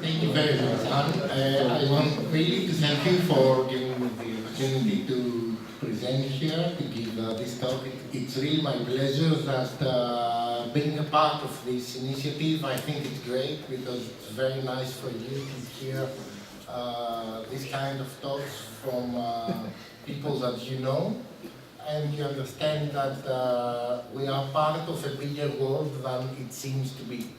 Thank you very much, Anne. I want really to thank you for giving me the opportunity to present here, to give this talk. It's really my pleasure that being a part of this initiative, I think it's great because it's very nice for you to hear this kind of talks from people that you know, and you understand that we are part of a bigger world than it seems to be.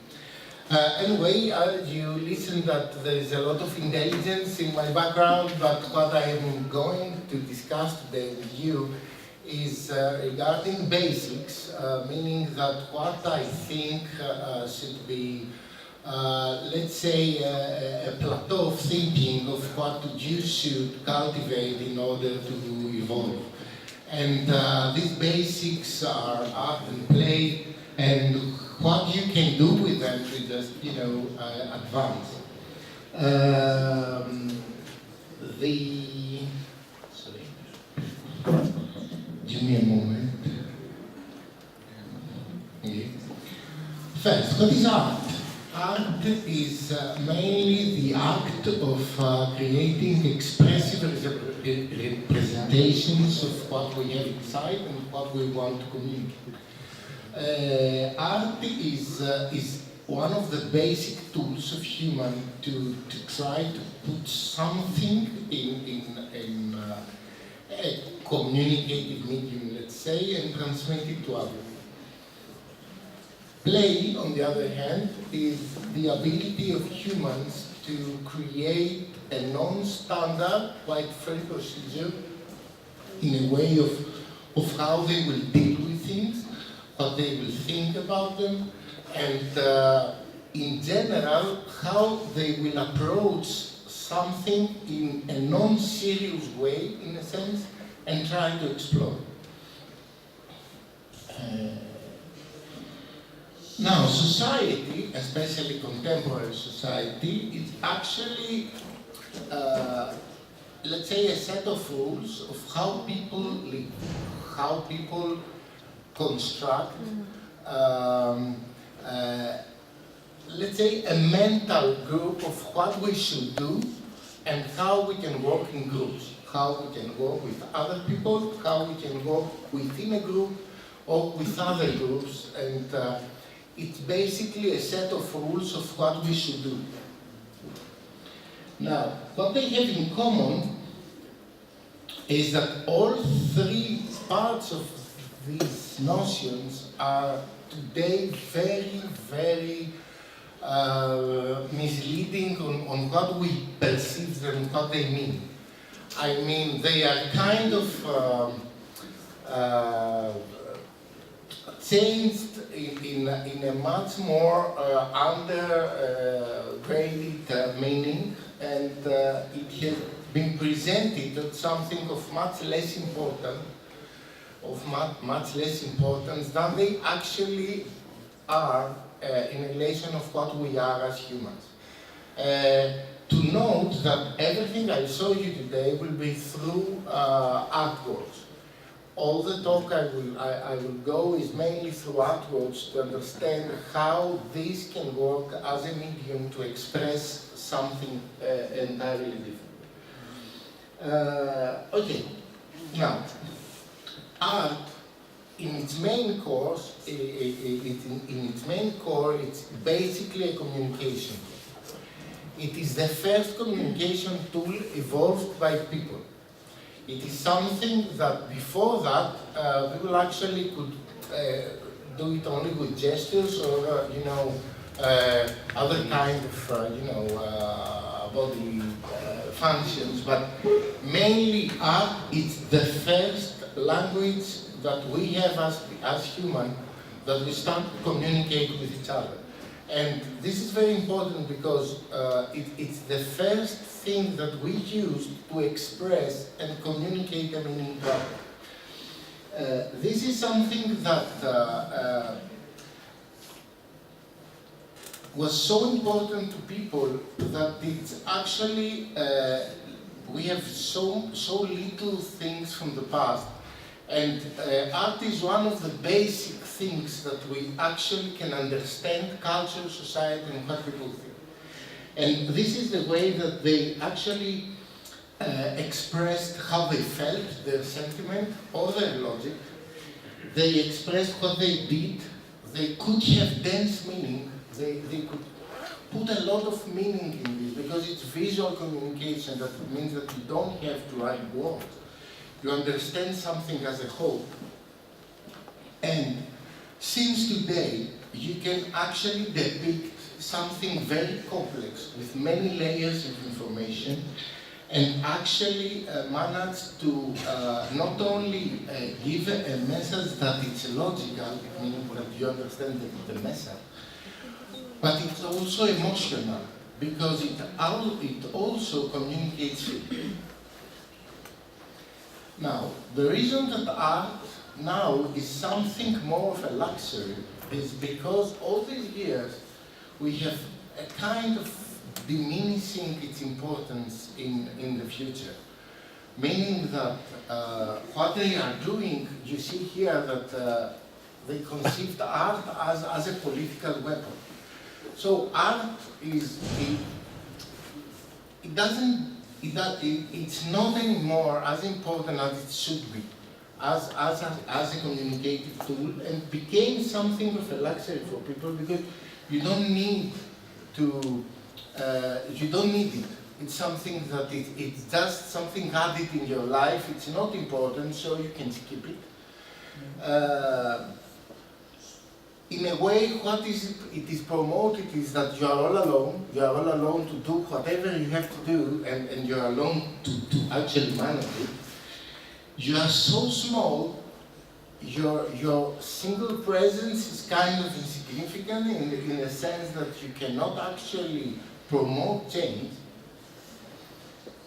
Anyway, you listen that there is a lot of intelligence in my background, but what I am going to discuss today with you is regarding basics, meaning that what I think should be, let's say, a plateau of thinking of what you should cultivate in order to evolve. And these basics are art and play, and what you can do with them to just, advance. Sorry. Give me a moment. Okay. First, what is art? Art is mainly the act of creating expressive representations of what we have inside and what we want to communicate. Art is one of the basic tools of human to try to put something in a communicative medium, let's say, and transmit it to others. Play, on the other hand, is the ability of humans to create a non-standard, quite free procedure in a way of how they will deal with things, what they will think about them, and in general, how they will approach something in a non-serious way, in a sense, and try to explore. Now, society, especially contemporary society, is actually, let's say, a set of rules of how people live, how people construct, let's say, a mental group of what we should do and how we can work in groups, how we can work with other people, how we can work within a group or with other groups, and it's basically a set of rules of what we should do. Now, what they have in common is that all three parts of these notions are today very, very misleading on what we perceive them, what they mean. I mean, they are kind of changed in a much more undergraded meaning, and it has been presented as something of much less importance than they actually are in relation of what we are as humans. To note that everything I show you today will be through artworks. All the talk I will go is mainly through artworks to understand how this can work as a medium to express something entirely different. Okay, now, art, in its main core, it's basically a communication. It is the first communication tool evolved by people. It is something that before that, people actually could do it only with gestures or, other kind of, body functions. But mainly art is the first language that we have as human, that we start to communicate with each other. And this is very important because it's the first thing that we use to express and communicate a meaning to others. This is something that was so important to people that it's actually, we have so little things from the past. And art is one of the basic things that we actually can understand culture, society, and what people think. And this is the way that they actually expressed how they felt, their sentiment, or their logic. They expressed what they did. They could have dense meaning. They could put a lot of meaning in this because it's visual communication. That means that you don't have to write words. You understand something as a whole. And since today, you can actually depict something very complex with many layers of information and actually manage to not only give a message that it's logical, meaning that you understand the message, but it's also emotional because it also communicates feeling. Now, the reason that art now is something more of a luxury is because all these years we have a kind of diminishing its importance in the future. Meaning that what they are doing, you see here that they conceived art as a political weapon. So art it's not anymore as important as it should be, as a communicative tool, and became something of a luxury for people because you don't need it. It's something that it's just something added in your life. It's not important, so you can skip it. In a way, it is promoted is that you are all alone. You are all alone to do whatever you have to do, and you are alone to actually manage it. You are so small, your single presence is kind of insignificant in the sense that you cannot actually promote change.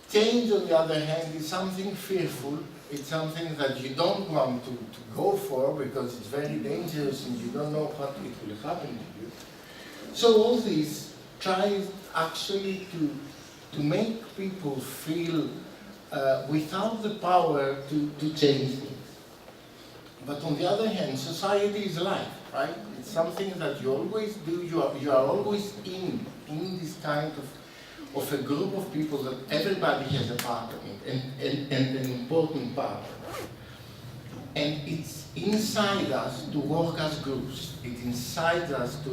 Change, on the other hand, is something fearful. It's something that you don't want to go for because it's very dangerous and you don't know what it will happen to you. So all this tries actually to make people feel without the power to change things. But on the other hand, society is life, right? It's something that you always do. You are always in this kind of a group of people that everybody has a part in it, and an important part. And it's inside us to work as groups. It's inside us to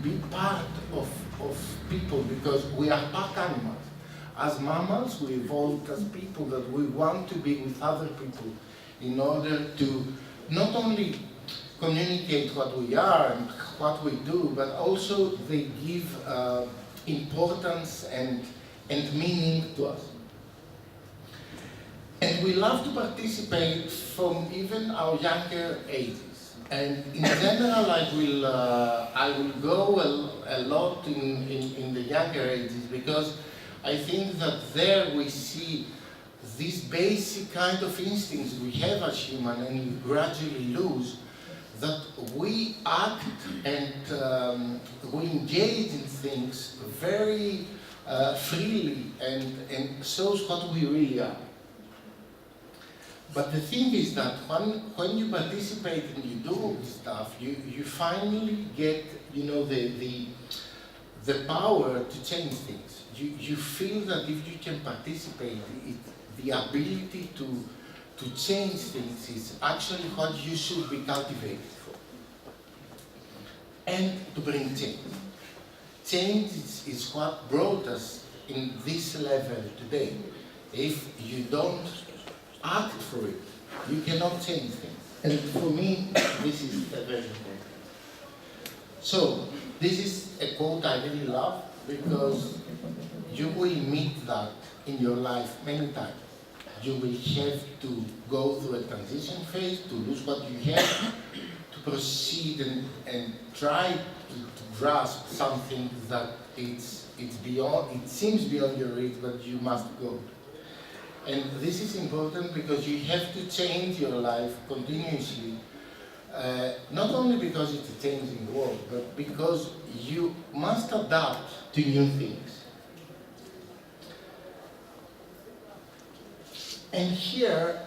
be part of people because we are pack animals. As mammals, we evolved as people that we want to be with other people in order to not only communicate what we are and what we do, but also they give importance and meaning to us. And we love to participate from even our younger ages. And in general, I will go a lot in the younger ages because I think that there we see these basic kind of instincts we have as human and we gradually lose, that we act and we engage in things very freely and shows what we really are. But the thing is that when you participate and you do stuff, you finally get, you know, the power to change things. You feel that if you can participate, the ability to change things is actually what you should be cultivated for. And to bring change. Change is what brought us in this level today. If you don't act for it, you cannot change things. And for me, this is very important. So, this is a quote I really love because you will meet that in your life many times. You will have to go through a transition phase, to lose what you have, to proceed and try to grasp something that it's beyond, it seems beyond your reach, but you must go. And this is important because you have to change your life continuously, not only because it's a changing world, but because you must adapt to new things. And here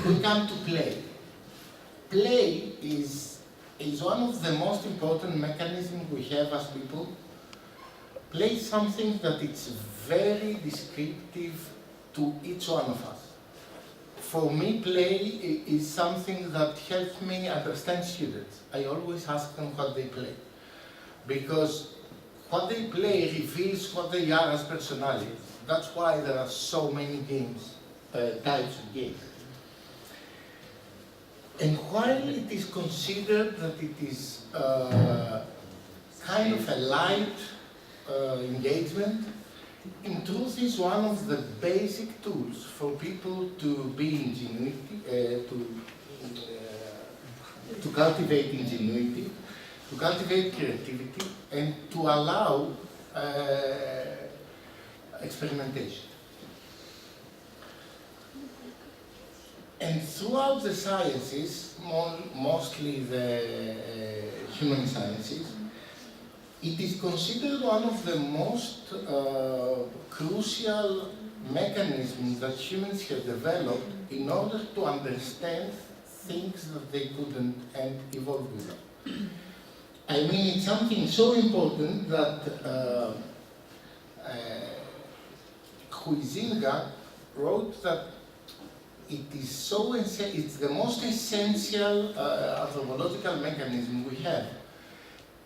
we come to play. Play is one of the most important mechanisms we have as people play is something that it's very descriptive to each one of us. For me, play is something that helps me understand students. I always ask them what they play, because what they play reveals what they are as personalities. That's why there are so many games, types of games. And while it is considered that it is kind of a light engagement, in truth is one of the basic tools for people to be ingenuity, to cultivate ingenuity, to cultivate creativity, and to allow experimentation. And throughout the sciences, mostly the human sciences, it is considered one of the most crucial mechanisms that humans have developed in order to understand things that they couldn't and evolve without. I mean, it's something so important that Huizinga wrote that it is so it's the most essential anthropological mechanism we have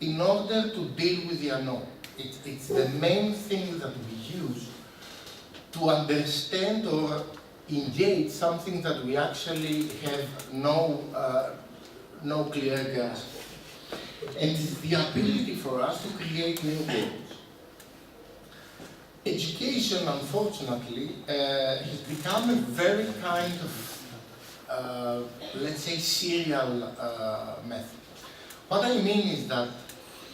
in order to deal with the unknown. It's the main thing that we use to understand or engage something that we actually have no clear grasp of. And it's the ability for us to create new worlds. Education, unfortunately, has become a very kind of, let's say, serial method. What I mean is that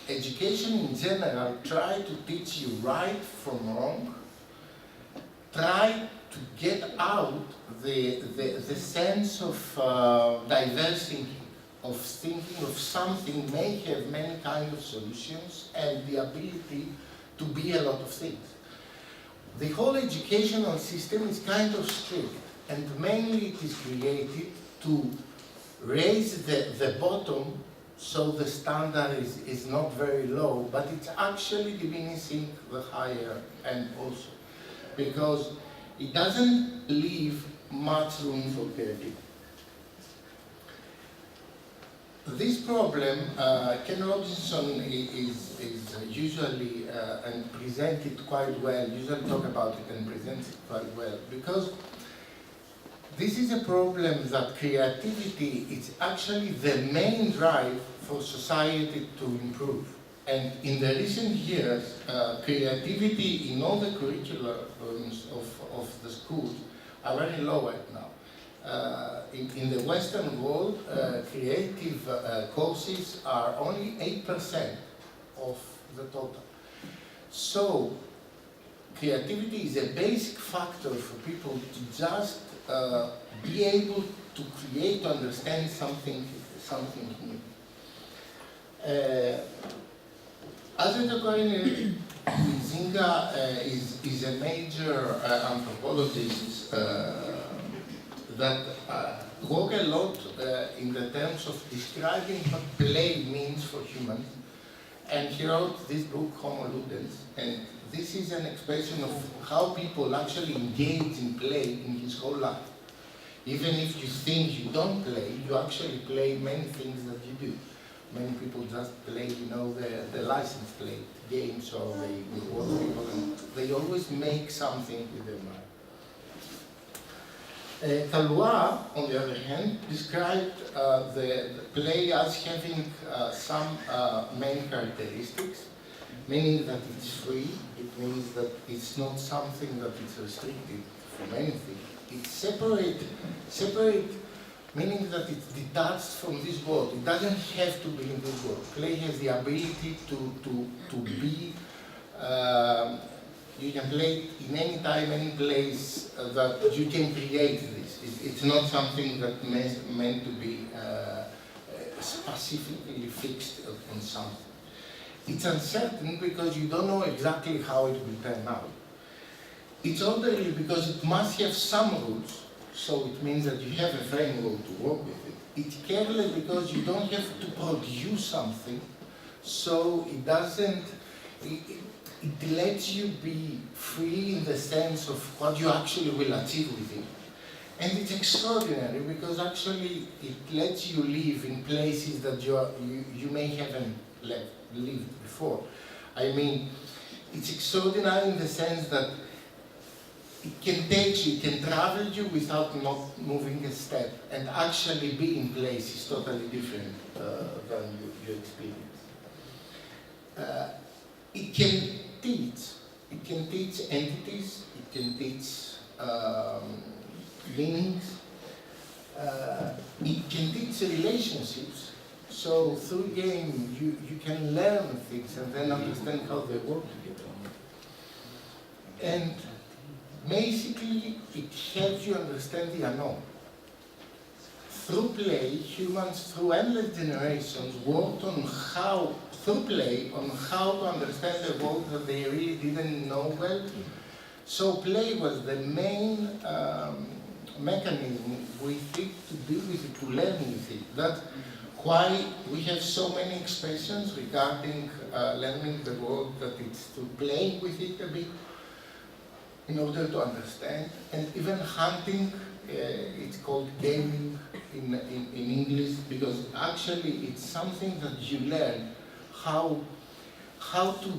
education in general tries to teach you right from wrong, try to get out the sense of diverse thinking, of thinking of something may have many kinds of solutions and the ability to be a lot of things. The whole educational system is kind of strict, and mainly it is created to raise the bottom so the standard is not very low, but it's actually diminishing the higher end also, because it doesn't leave much room for creativity. This problem, Ken Robinson is usually and presented quite well, usually talk about it and presents it quite well, because this is a problem that creativity is actually the main drive for society to improve. And in the recent years, creativity in all the curriculums of the schools are very low right now. In the Western world, creative courses are only 8% of the total. So, creativity is a basic factor for people to just be able to create, to understand something new. As a Oungrinis, Huizinga is a major anthropologist that work a lot in the terms of describing what play means for humans. And he wrote this book, Homo Ludens, and this is an expression of how people actually engage in play in his whole life. Even if you think you don't play, you actually play many things that you do. Many people just play, the license plate games, or they watch people, and they always make something with their mind. Talua, on the other hand, described the play as having some main characteristics, meaning that it's free. It means that it's not something that is restricted from anything. It's separate, meaning that it's detached from this world. It doesn't have to be in this world. Play has the ability to be. You can play in any time, any place that you can create this. It's not something that's meant to be specifically fixed on something. It's uncertain because you don't know exactly how it will turn out. It's orderly because it must have some rules, so it means that you have a framework to work with it. It's careless because you don't have to produce something, so it doesn't. it lets you be free in the sense of what you actually will achieve with it. And it's extraordinary because actually it lets you live in places that you may haven't lived before. I mean, it's extraordinary in the sense that it can take you, it can travel you without not moving a step and actually be in places totally different than you experience. It can teach. It can teach entities, it can teach meanings, it can teach relationships. So through game, you can learn things and then understand how they work together. And basically, it helps you understand the unknown. Through play, humans, through endless generations, worked on how, through play, on how to understand the world that they really didn't know well. So play was the main mechanism with it, to deal with it, to learn with it. That's why we have so many expressions regarding learning the world, that it's through playing with it a bit, in order to understand. And even hunting, it's called gaming in English, because actually it's something that you learn how to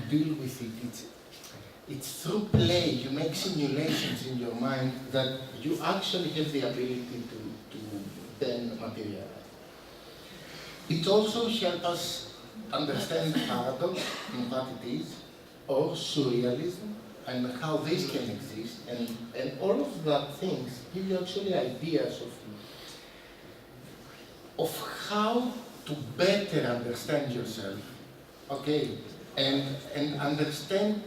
deal with it. It's through play, you make simulations in your mind that you actually have the ability to then materialize. It also helps us understand paradox and what it is, or surrealism, and how this can exist, and all of that things give you actually ideas of how to better understand yourself, okay, and understand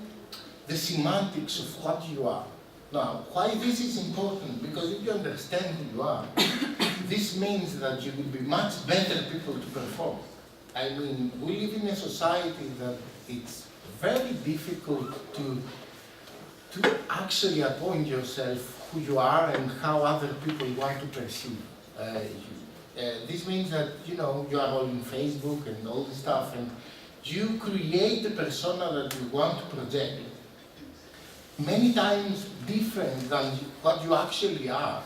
the semantics of what you are. Now, why this is important? Because if you understand who you are, this means that you will be much better people to perform. I mean, we live in a society that it's very difficult to actually appoint yourself who you are and how other people want to perceive you. This means that, you are all in Facebook and all this stuff, and you create the persona that you want to project, many times different than what you actually are.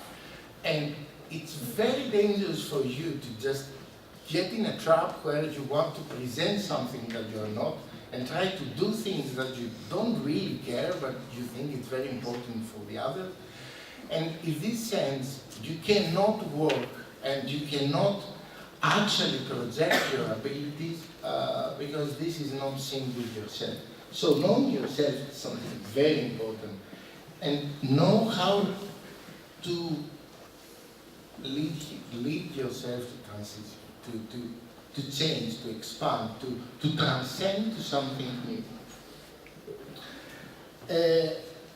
And it's very dangerous for you to just get in a trap where you want to present something that you're not, and try to do things that you don't really care, but you think it's very important for the other. And in this sense, you cannot work and you cannot actually project your abilities because this is not synced with yourself. So knowing yourself is something very important. And know how to lead yourself to transition, to change, to expand, to transcend to something new.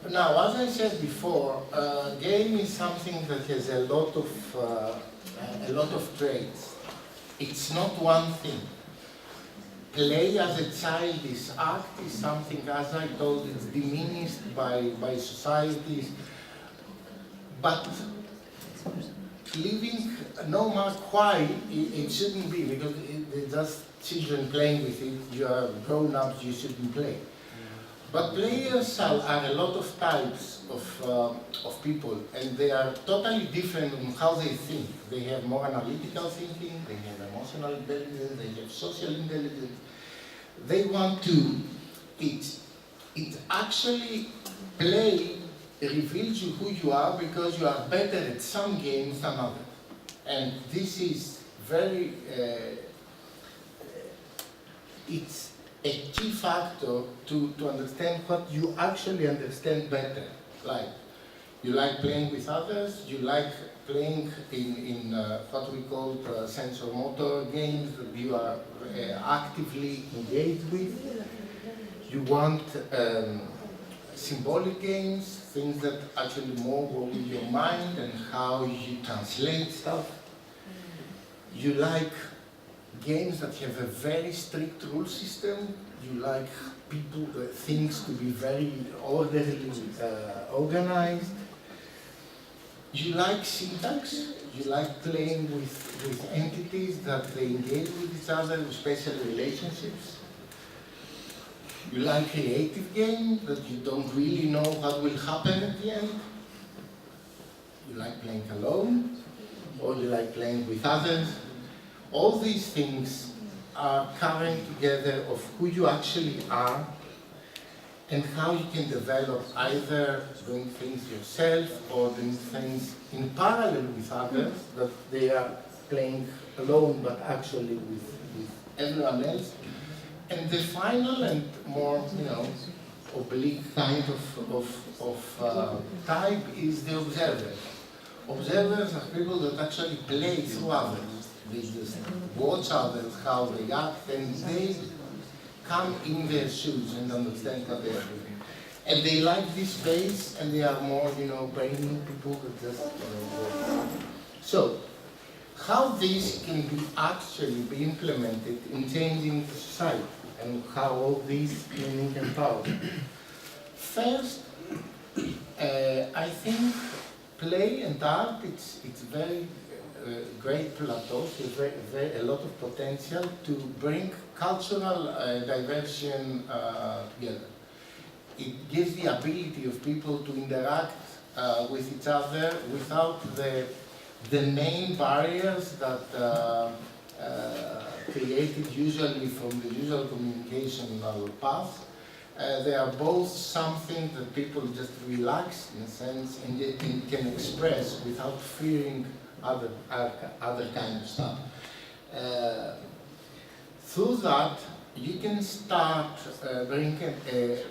Now, as I said before, game is something that has a lot of traits. It's not one thing. Play as a childish act is something, as I told, it's diminished by societies. But living, no matter why, it shouldn't be, because it's just children playing with it. You are grown-ups, you shouldn't play. But players are a lot of types of people, and they are totally different in how they think. They have more analytical thinking, they have emotional intelligence, they have social intelligence. They want to, it actually play reveals you who you are, because you are better at some games than others. And this is very, it's a key factor to understand what you actually understand better. Like, you like playing with others, you like playing in what we call sensor motor games that you are actively engaged with. You want symbolic games, things that actually more go with your mind and how you translate stuff. You like games that have a very strict rule system. You like things to be very orderly, organized. You like syntax. You like playing with entities that they engage with each other, with special relationships. You like creative games that you don't really know what will happen at the end. You like playing alone, or you like playing with others. All these things are coming together of who you actually are and how you can develop either doing things yourself or doing things in parallel with others, that they are playing alone but actually with everyone else. And the final and more, oblique kind of type is the observers. Observers are people that actually play through others. They just watch others, how they act, and they come in their shoes and understand what they are doing. And they like this space, and they are more, brainy people that just, So, how this can actually be implemented in changing the society, and how all these can empower. First, I think play and art, it's very great plateaus, a lot of potential to bring cultural diversion together. It gives the ability of people to interact with each other without the main barriers that created usually from the usual communicational path. They are both something that people just relax in a sense and can express without fearing other kind of stuff. Through that, you can start bringing a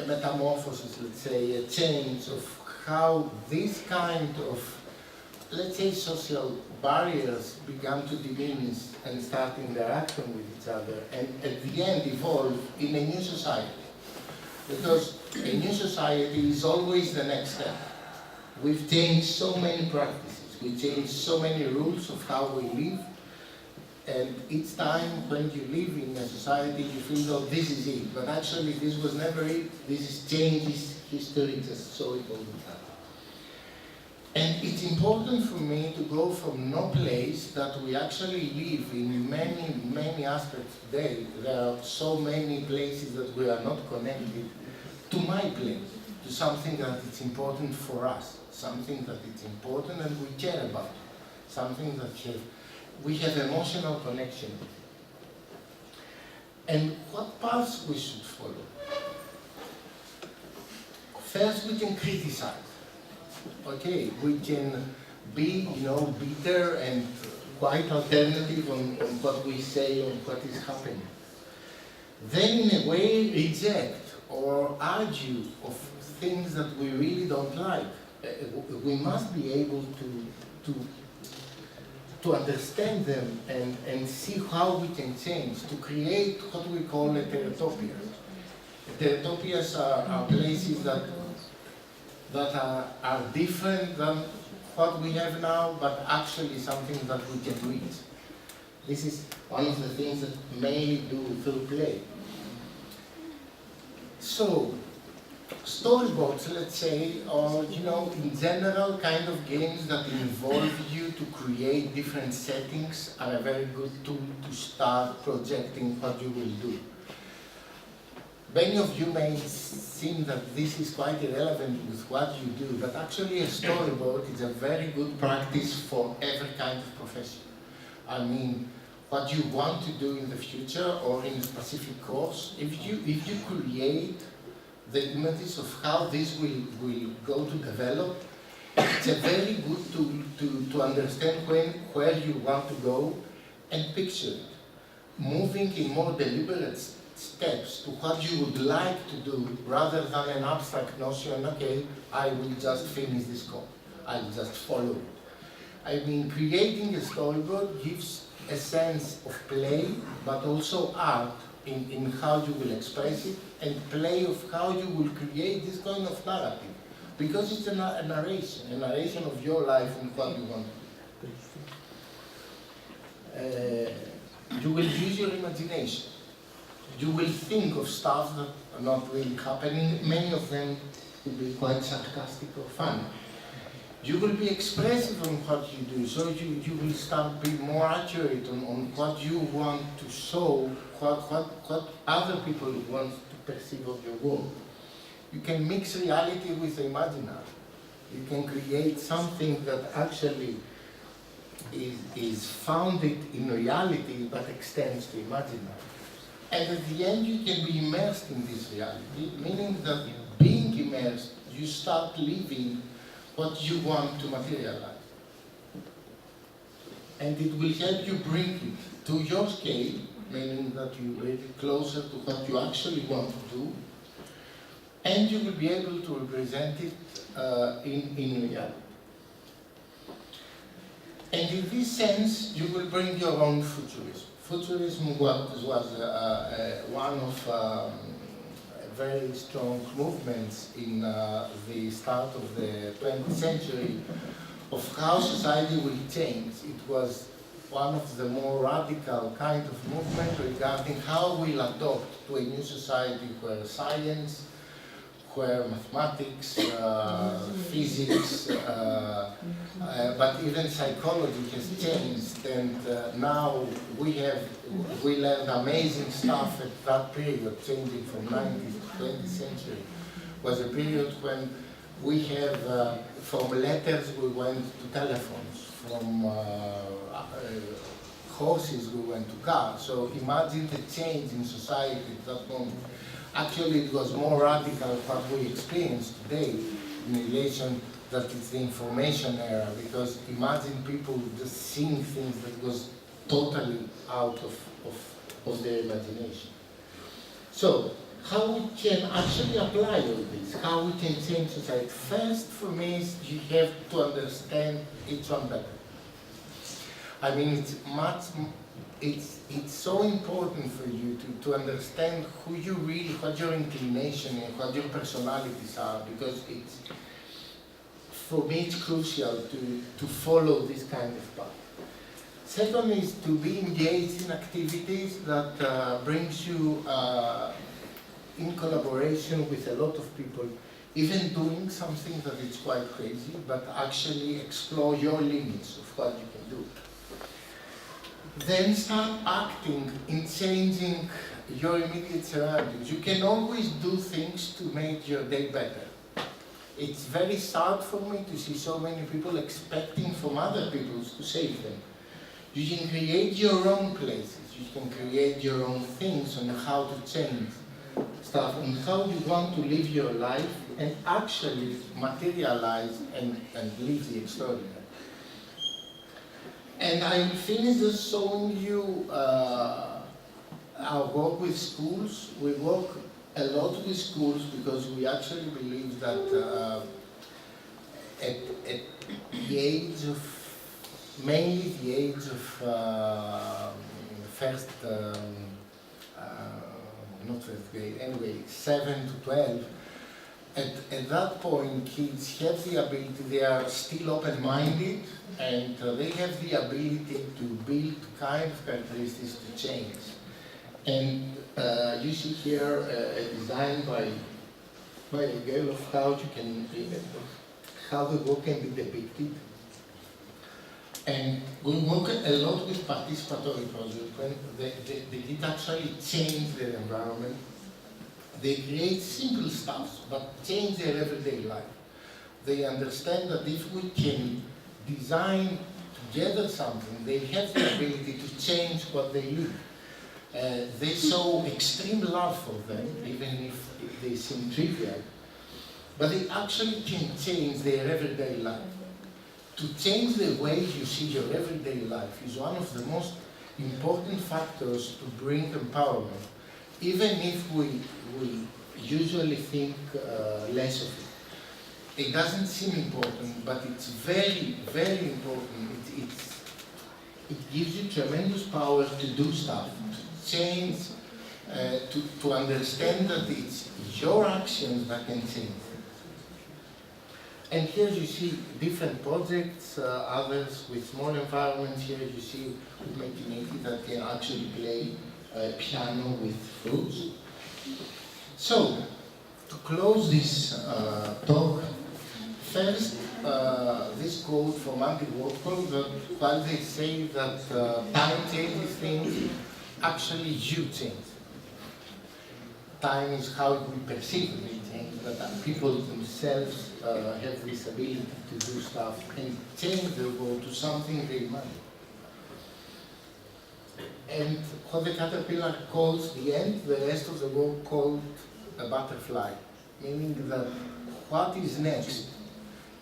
metamorphosis, let's say, a change of how these kind of, let's say, social barriers began to diminish and start interacting with each other, and at the end evolve in a new society. Because a new society is always the next step. We've changed so many practices, we changed so many rules of how we live, and each time when you live in a society you feel, oh, this is it, but actually this was never it, this is changes, history just saw it all the time. And it's important for me to go from no place that we actually live in many, many aspects today. There are so many places that we are not connected, to my place, to something that is important for us, something that is important and we care about, something that we have emotional connection with. And what paths we should follow? First, we can criticize. Okay, we can be, bitter and quite alternative on what we say, on what is happening. Then, in a way, reject or argue of things that we really don't like. We must be able to understand them and see how we can change, to create what we call heterotopias. Heterotopias are places that are different than what we have now, but actually something that we can reach. This is one of the things that mainly do through play. So, storyboards, let's say, or in general, kind of games that involve you to create different settings are a very good tool to start projecting what you will do. Many of you may seem that this is quite irrelevant with what you do, but actually a storyboard is a very good practice for every kind of profession. I mean, what you want to do in the future or in a specific course, if you create the images of how this will go to develop, it's a very good tool to understand where you want to go and picture it. Moving in more deliberate steps to what you would like to do rather than an abstract notion, okay, I will just finish this code, I'll just follow it. I mean, creating a storyboard gives a sense of play, but also art in how you will express it, and play of how you will create this kind of narrative. Because it's a narration of your life and what you want to do. You will use your imagination. You will think of stuff that are not really happening. Many of them will be quite sarcastic or funny. You will be expressive on what you do, so you will start being more accurate on what you want to show, what other people want to perceive of your work. You can mix reality with the imaginary. You can create something that actually is founded in reality but extends to imaginary. And at the end you can be immersed in this reality, meaning that being immersed, you start living what you want to materialize. And it will help you bring it to your scale, meaning that you bring it closer to what you actually want to do, and you will be able to represent it in reality. And in this sense, you will bring your own futurism. Futurism was one of very strong movements in the start of the 20th century of how society will change. It was one of the more radical kind of movement regarding how we'll adopt to a new society where science, where mathematics, physics, but even psychology has changed, and now we learned amazing stuff at that period, changing from 19th to 20th century. Was a period when we have, from letters we went to telephones, from horses we went to cars. So imagine the change in society at that moment. Actually, it was more radical what we experience today in relation that it's the information era, because imagine people just seeing things that was totally out of their imagination. So, how we can actually apply all this, how we can change society. First, for me, is you have to understand each one better. I mean, it's so important for you to understand who you really, what your inclination and what your personalities are, because it's, for me, it's crucial to follow this kind of path. Second is to be engaged in activities that brings you in collaboration with a lot of people, even doing something that is quite crazy, but actually explore your limits of what you can do. Then start acting in changing your immediate surroundings. You can always do things to make your day better. It's very sad for me to see so many people expecting from other people to save them. You can create your own places, you can create your own things on how to change stuff, on how you want to live your life and actually materialize and live the extraordinary. And I finish just showing you our work with schools. We work a lot with schools because we actually believe that at the age of, mainly the age of first, not first grade, anyway, 7 to 12, at that point, kids have the ability, they are still open-minded, and they have the ability to build kind of characteristics to change. And you see here a design by a girl of how you can, how the work can be depicted. And we work a lot with participatory projects when they did actually change their environment. They create simple stuff, but change their everyday life. They understand that if we can design together something, they have the ability to change what they live. They show extreme love for them, even if they seem trivial, but they actually can change their everyday life. To change the way you see your everyday life is one of the most important factors to bring empowerment, even if we usually think less of it. It doesn't seem important, but it's very, very important. It gives you tremendous power to do stuff, to change, to understand that it's your actions that can change. And here you see different projects, others with small environments. Here you see making it that can actually play piano with fruits. So, to close this talk, first, this quote from Andy Warhol that while they say that time changes things, actually you change. Time is how we perceive it change, but people themselves have this ability to do stuff and change the world to something they imagine. And what the caterpillar calls the end, the rest of the world called a butterfly, meaning that what is next,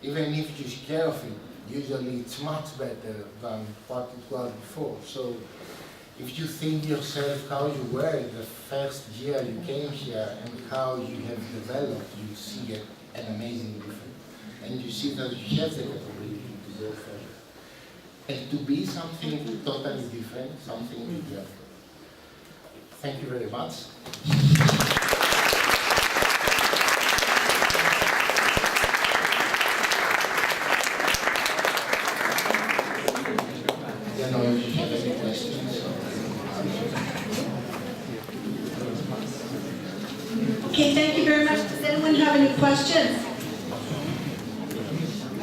even if you care of it, usually it's much better than what it was before. So if you think yourself how you were the first year you came here and how you have developed, you see an amazing difference. And you see that you have the capability to go further. And to be something totally different, something different. Thank you very much. I don't know if you have any questions. Okay, thank you very much. Does anyone have any questions?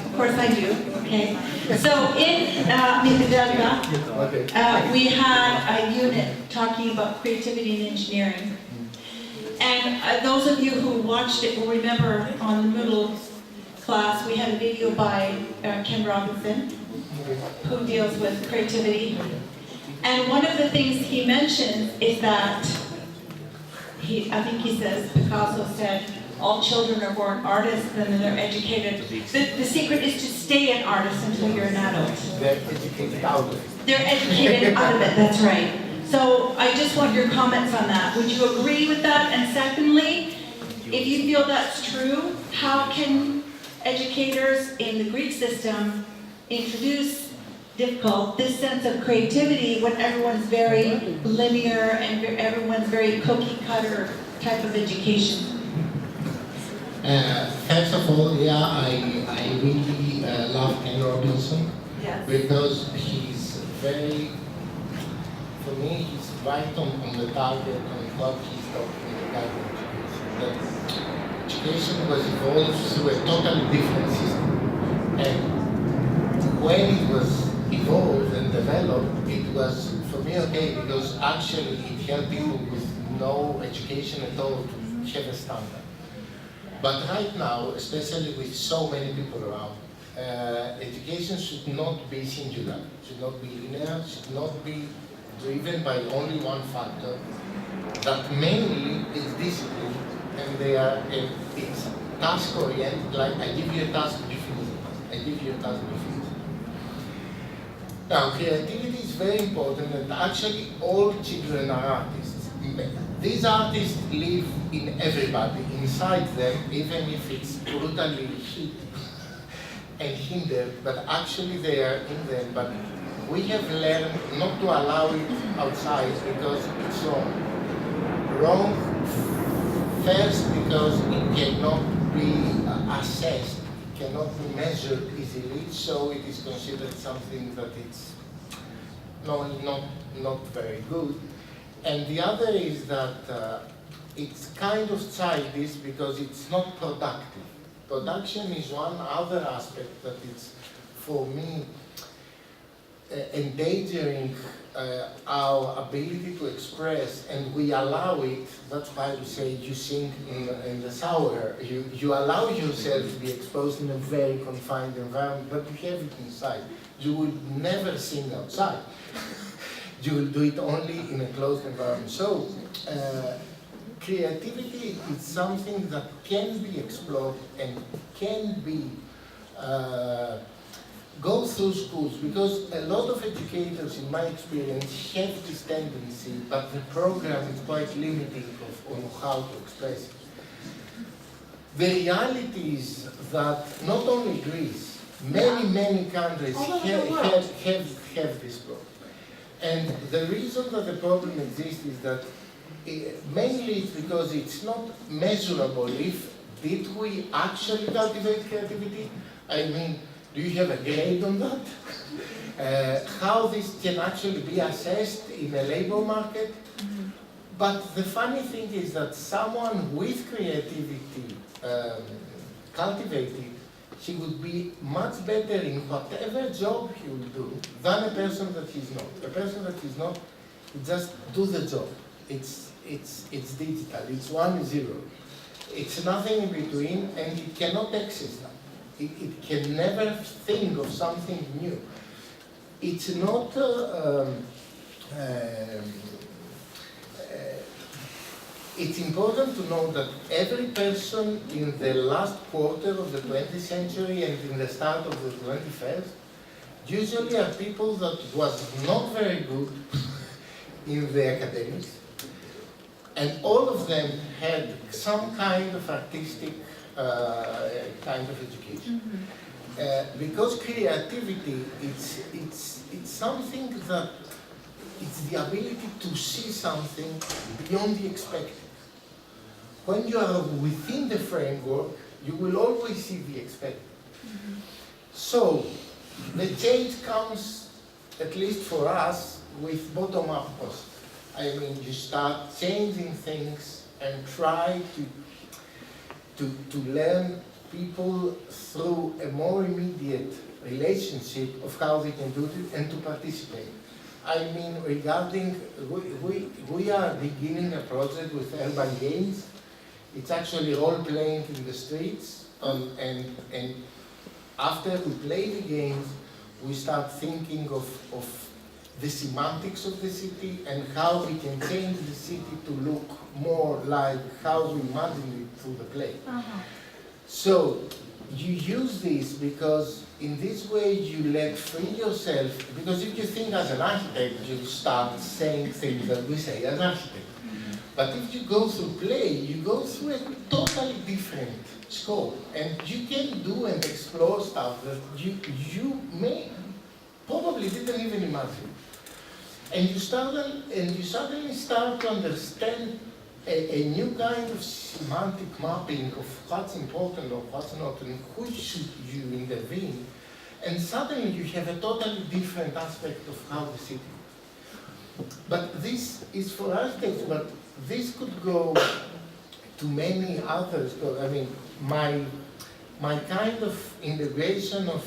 Of course I do, okay. So in Midadelga, we had a unit talking about creativity and engineering. And those of you who watched it will remember on the Moodle class, we had a video by Ken Robinson, who deals with creativity. And one of the things he mentions is that, I think he says, Picasso said, all children are born artists and then they're educated. The secret is to stay an artist until you're an adult. They're educated out of it. They're educated out of it, that's right. So I just want your comments on that. Would you agree with that? And secondly, if you feel that's true, how can educators in the Greek system introduce this sense of creativity when everyone's very linear and everyone's very cookie cutter type of education? First of all, yeah, I really love Ken Robinson. Yes. Because he's very, for me, he's right on the target on what he's talking about education. That education was evolved through a totally different system. And when it was evolved and developed, it was, for me, okay, because actually it helped people with no education at all to have a standard. But right now, especially with so many people around, education should not be singular, should not be linear, should not be driven by only one factor, that mainly is discipline, and it's task-oriented, like I give you a task, you finish it. I give you a task, you finish it. Now, creativity is very important, and actually all children are artists. These artists live in everybody, inside them, even if it's brutally hit and hindered, but actually they are in them. But we have learned not to allow it outside because it's wrong. Wrong first because it cannot be assessed, it cannot be measured easily, so it is considered something that it's not very good. And the other is that it's kind of childish because it's not productive. Production is one other aspect that it's, for me, endangering our ability to express, and we allow it. That's why we say you sing in the shower. You allow yourself to be exposed in a very confined environment, but you have it inside. You would never sing outside. You will do it only in a closed environment. So, creativity is something that can be explored and can be go through schools, because a lot of educators, in my experience, have this tendency, but the program is quite limiting on how to express it. The reality is that not only Greece, many countries have this problem. And the reason that the problem exists is that mainly it's because it's not measurable. Did we actually cultivate creativity? I mean, do you have a grade on that? How this can actually be assessed in a labor market? But the funny thing is that someone with creativity cultivated he would be much better in whatever job he will do than a person that he's not. A person that he's not, he just do the job. It's digital, it's 1-0. It's nothing in between, and it cannot exist. It can never think of something new. It's not it's important to know that every person in the last quarter of the 20th century and in the start of the 21st usually are people that was not very good in the academics, and all of them had some kind of artistic kind of education. Because creativity, it's something that it's the ability to see something beyond the expected. When you are within the framework, you will always see the expected. So, the change comes, at least for us, with bottom-up process. I mean, you start changing things and try to learn people through a more immediate relationship of how they can do it and to participate. I mean, regarding, we are beginning a project with urban games. It's actually role-playing in the streets, and after we play the games, we start thinking of the semantics of the city and how we can change the city to look more like how we imagine it through the play. So you use this because in this way you let free yourself, because if you think as an architect, you start saying things that we say as architects. But if you go through play, you go through a totally different scope, and you can do and explore stuff that you may probably didn't even imagine. And you suddenly start to understand a new kind of semantic mapping of what's important or what's not, and who should you intervene. And suddenly you have a totally different aspect of how the city is. But this is for architects, but this could go to many others. I mean, my kind of integration of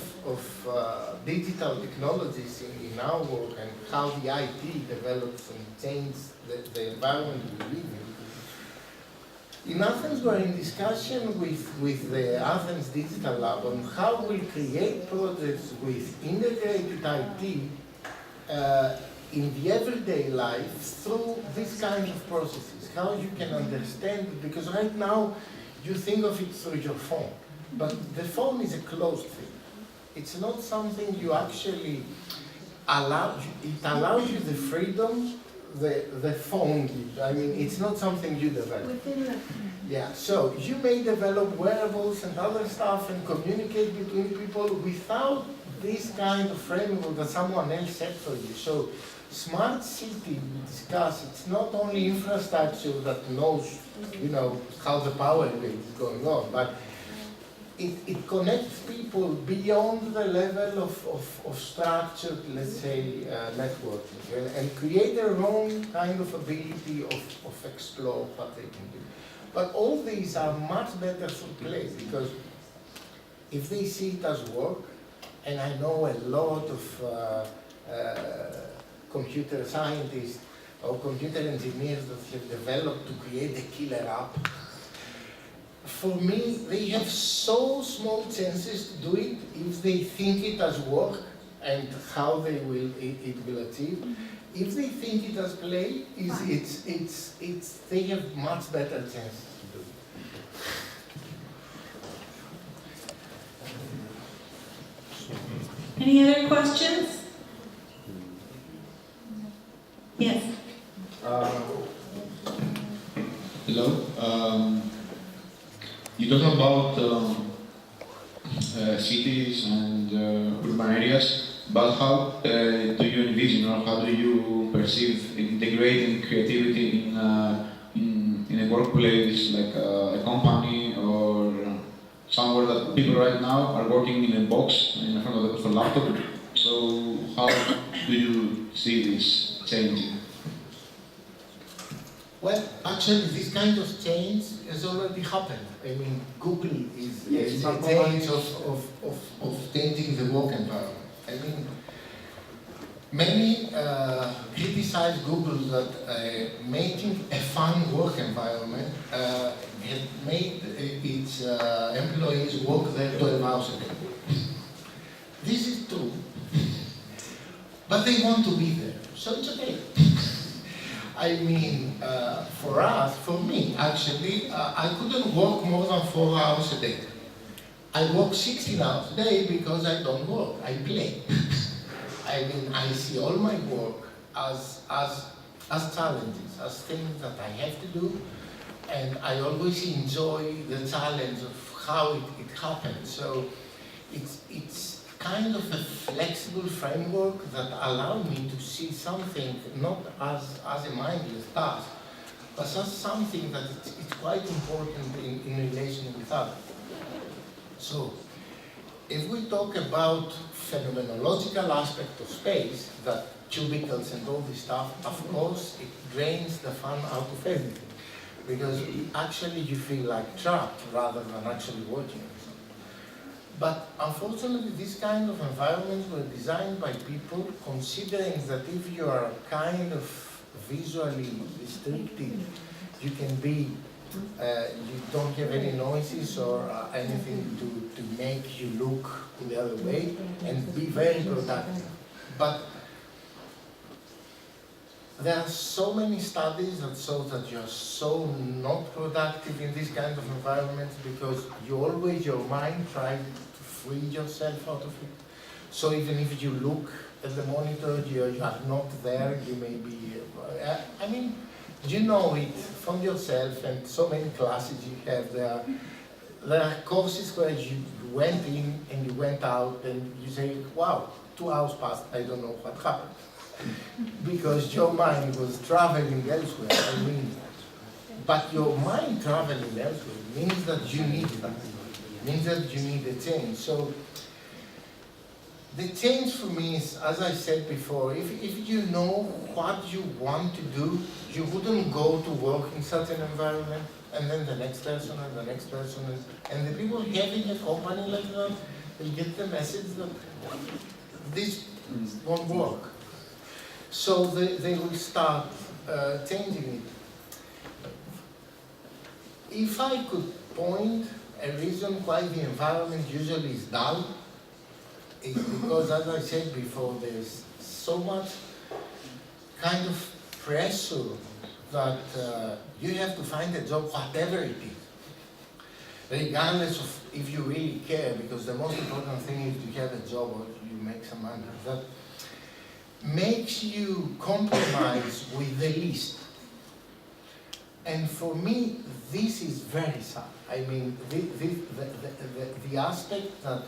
digital technologies in our work and how the IT develops and changes the environment we live in. In Athens, we're in discussion with the Athens Digital Lab on how we create projects with integrated IT in the everyday life through this kind of processes. How you can understand it, because right now you think of it through your phone, but the phone is a closed thing. It's not something you actually allow. It allows you the freedom the phone gives. I mean, it's not something you develop. Yeah, so you may develop wearables and other stuff and communicate between people without this kind of framework that someone else set for you. So smart city, we discuss, it's not only infrastructure that knows, how the power grid is going on, but it connects people beyond the level of structured, let's say, networking, and create their own kind of ability of explore what they can do. But all these are much better for play, because if they see it as work, and I know a lot of computer scientists or computer engineers that have developed to create a killer app, for me, they have so small chances to do it if they think it as work and how it will achieve. If they think it as play, they have much better chances to do it. Any other questions? Yes. Hello. You talk about cities and urban areas, but how do you envision or how do you perceive integrating creativity in a workplace, like a company or somewhere that people right now are working in a box in front of a laptop? So how do you see this changing? Well, actually, this kind of change has already happened. I mean, Google is Yes, a change of changing the work environment. I mean, many criticize Google that making a fun work environment had made its employees work there 12 hours a day. This is true, but they want to be there, so it's okay. I mean, for us, for me, actually, I couldn't work more than 4 hours a day. I work 16 hours a day because I don't work, I play. I mean, I see all my work as challenges, as things that I have to do, and I always enjoy the challenge of how it happens. So it's kind of a flexible framework that allows me to see something not as a mindless task, but as something that it's quite important in relation with others. So, if we talk about phenomenological aspect of space, that cubicles and all this stuff, of course, it drains the fun out of everything, because actually you feel like trapped rather than actually working. But unfortunately, these kind of environments were designed by people considering that if you are kind of visually restricted, you can be, you don't have any noises or anything to make you look the other way and be very productive. But there are so many studies that show that you're so not productive in this kind of environments because your mind tries to free yourself out of it. So even if you look at the monitor, you are not there, you may be, I mean, you know it from yourself and so many classes you have there. There are courses where you went in and you went out and you say, wow, 2 hours passed, I don't know what happened. Because your mind was traveling elsewhere, I mean, but your mind traveling elsewhere means that you need that, means that you need a change. So the change for me is, as I said before, if you know what you want to do, you wouldn't go to work in such an environment, and then the next person and the next person, and the people having a company like that will get the message that this won't work. So they will start changing it. If I could point a reason why the environment usually is dull, is because, as I said before, there's so much kind of pressure that you have to find a job, whatever it is, regardless of if you really care, because the most important thing is to have a job or you make some money. That makes you compromise with the least. And for me, this is very sad. I mean, the aspect that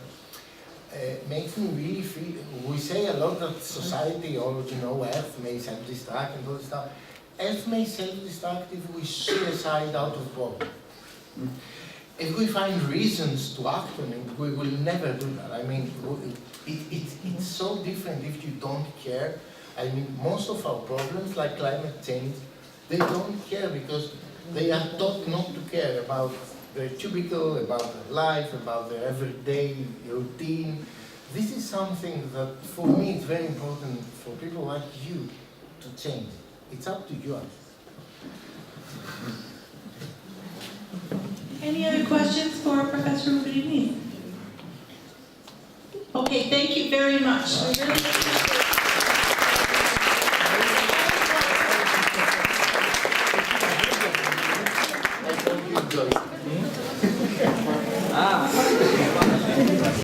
makes me really feel, we say a lot that society or, Earth may self-destruct and all this stuff. Earth may self-destruct if we suicide out of boredom. If we find reasons to act on it, we will never do that. I mean, it's so different if you don't care. I mean, most of our problems, like climate change, they don't care because they are taught not to care about their cubicle, about their life, about their everyday routine. This is something that, for me, it's very important for people like you to change. It's up to you. Any other questions for Professor Oungrinis? Okay, thank you very much. We really appreciate it. I hope you enjoyed it.